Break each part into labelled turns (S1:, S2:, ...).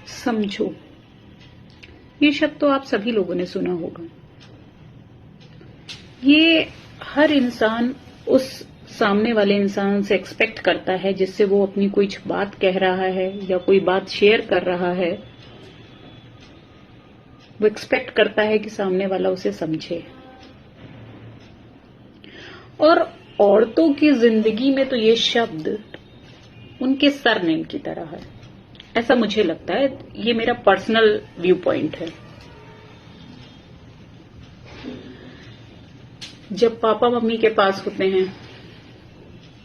S1: समझो, ये शब्द तो आप सभी लोगों ने सुना होगा। ये हर इंसान उस सामने वाले इंसान से एक्सपेक्ट करता है जिससे वो अपनी कोई बात कह रहा है या कोई बात शेयर कर रहा है। वो एक्सपेक्ट करता है कि सामने वाला उसे समझे। और औरतों की जिंदगी में तो ये शब्द उनके सरनेम की तरह है, ऐसा मुझे लगता है। ये मेरा पर्सनल व्यू पॉइंट है। जब पापा मम्मी के पास होते हैं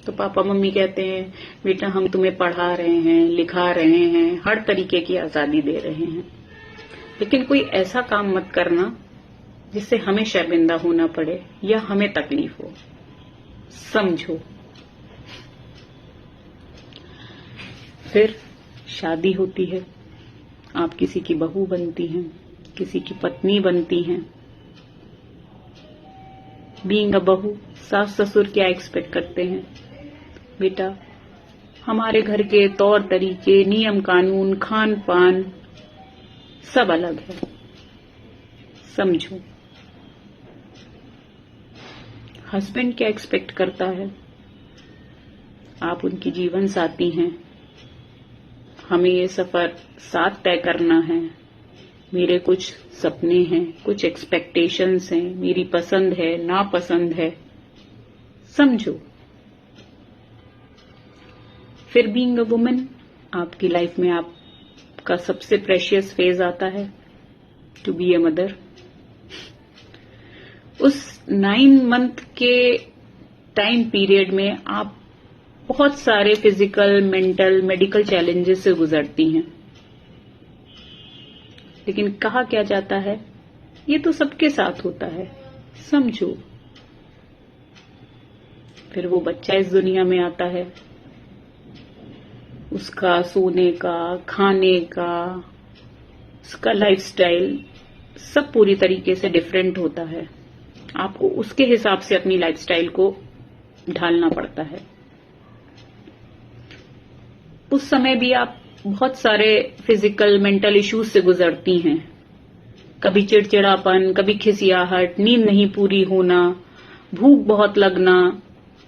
S1: तो पापा मम्मी कहते हैं, बेटा हम तुम्हें पढ़ा रहे हैं, लिखा रहे हैं, हर तरीके की आजादी दे रहे हैं, लेकिन कोई ऐसा काम मत करना जिससे हमें शर्मिंदा होना पड़े या हमें तकलीफ हो। समझो। फिर शादी होती है, आप किसी की बहू बनती हैं, किसी की पत्नी बनती हैं। बीइंग अ बहू, सास ससुर क्या एक्सपेक्ट करते हैं? बेटा हमारे घर के तौर तरीके, नियम कानून, खान पान सब अलग है। समझो। हस्बैंड क्या एक्सपेक्ट करता है? आप उनकी जीवन साथी हैं, हमें ये सफर साथ तय करना है, मेरे कुछ सपने हैं, कुछ एक्सपेक्टेशंस हैं, मेरी पसंद है, नापसंद है। समझो। फिर बीइंग अ वुमन, आपकी लाइफ में आपका सबसे प्रेशियस फेज आता है, टू बी अ मदर। उस 9 मंथ के टाइम पीरियड में आप बहुत सारे फिजिकल, मेंटल, मेडिकल चैलेंजेस से गुजरती हैं, लेकिन कहा क्या जाता है, ये तो सबके साथ होता है। समझो। फिर वो बच्चा इस दुनिया में आता है, उसका सोने का, खाने का, उसका लाइफस्टाइल सब पूरी तरीके से डिफरेंट होता है। आपको उसके हिसाब से अपनी लाइफस्टाइल को ढालना पड़ता है। उस समय भी आप बहुत सारे फिजिकल, मेंटल इश्यूज से गुजरती हैं। कभी चिड़चिड़ापन, कभी खिसियाहट, नींद नहीं पूरी होना, भूख बहुत लगना,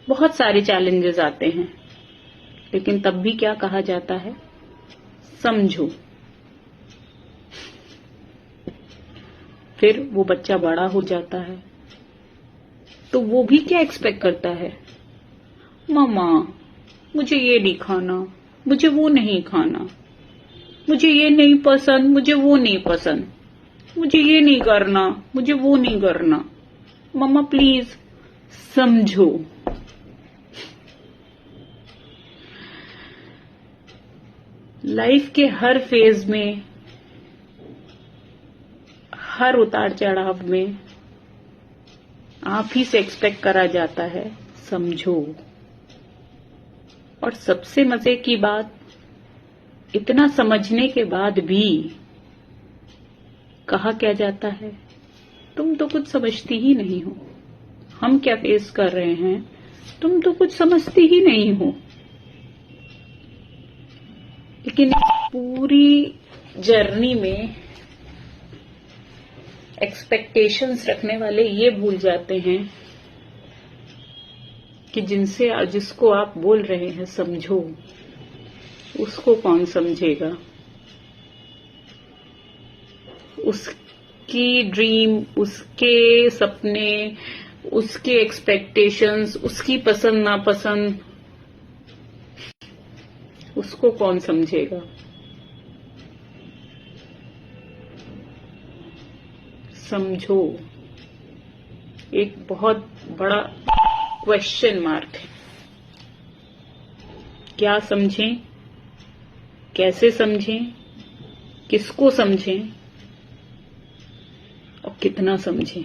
S1: बहुत सारे चैलेंजेस आते हैं, लेकिन तब भी क्या कहा जाता है? समझो। फिर वो बच्चा बड़ा हो जाता है तो वो भी क्या एक्सपेक्ट करता है? मम्मा मुझे ये नहीं खाना, मुझे वो नहीं खाना, मुझे ये नहीं पसंद, मुझे वो नहीं पसंद, मुझे ये नहीं करना, मुझे वो नहीं करना, मम्मा प्लीज। समझो। लाइफ के हर फेज में, हर उतार चढ़ाव में आप ही से एक्सपेक्ट करा जाता है, समझो। और सबसे मजे की बात, इतना समझने के बाद भी कहा क्या जाता है, तुम तो कुछ समझती ही नहीं हो, हम क्या फेस कर रहे हैं तुम तो कुछ समझती ही नहीं हो। लेकिन पूरी जर्नी में एक्सपेक्टेशंस रखने वाले ये भूल जाते हैं कि जिसको आप बोल रहे हैं समझो, उसको कौन समझेगा? उसकी ड्रीम, उसके सपने, उसके एक्सपेक्टेशंस, उसकी पसंद नापसंद, उसको कौन समझेगा? समझो। एक बहुत बड़ा क्वेश्चन मार्क है। क्या समझें, कैसे समझें, किसको समझें और कितना समझें?